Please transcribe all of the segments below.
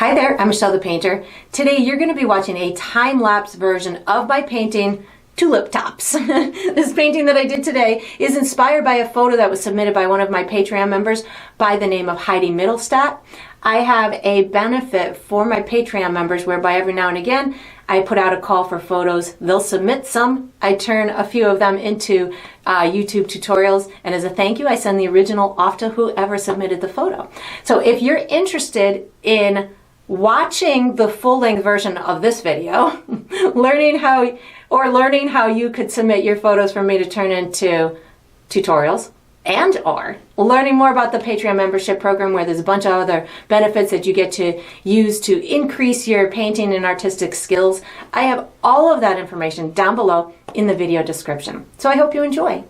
Hi there, I'm Michelle the Painter. Today you're going to be watching a time-lapse version of my painting, Tulip Tops. This painting that I did today is inspired by a photo that was submitted by one of my Patreon members by the name of Heidi Middlestat. I have a benefit for my Patreon members whereby every now and again I put out a call for photos. They'll submit some. I turn a few of them into YouTube tutorials, and as a thank you I send the original off to whoever submitted the photo. So if you're interested in watching the full-length version of this video, learning how you could submit your photos for me to turn into tutorials, and or learning more about the Patreon membership program where there's a bunch of other benefits that you get to use to increase your painting and artistic skills, I have all of that information down below in the video description. So I hope you enjoy.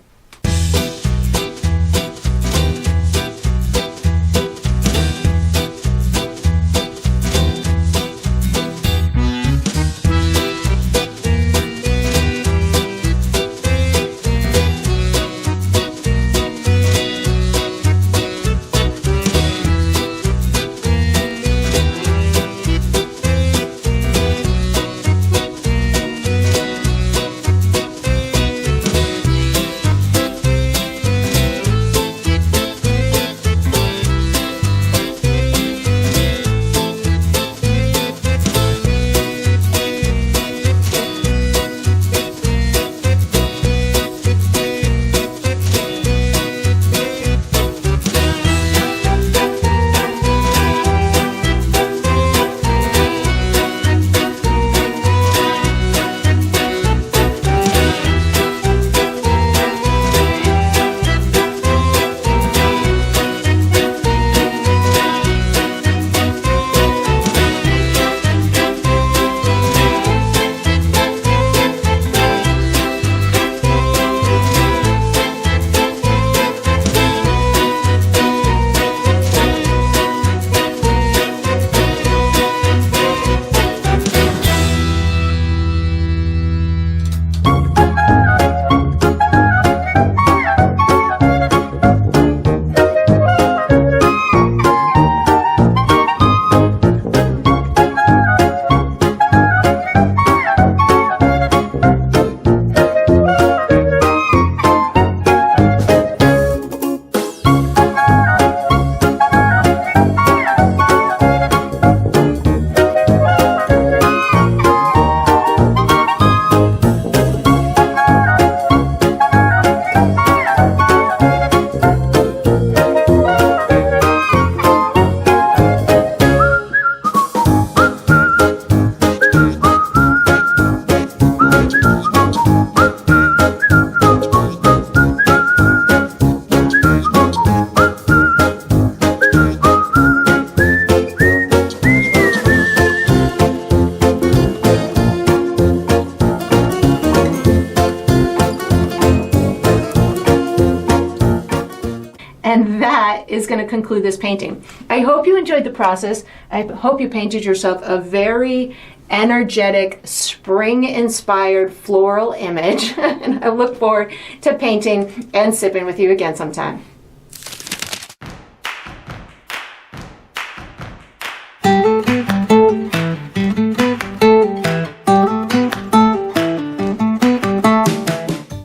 And that is going to conclude this painting. I hope you enjoyed the process. I hope you painted yourself a very energetic, spring-inspired floral image. And I look forward to painting and sipping with you again sometime.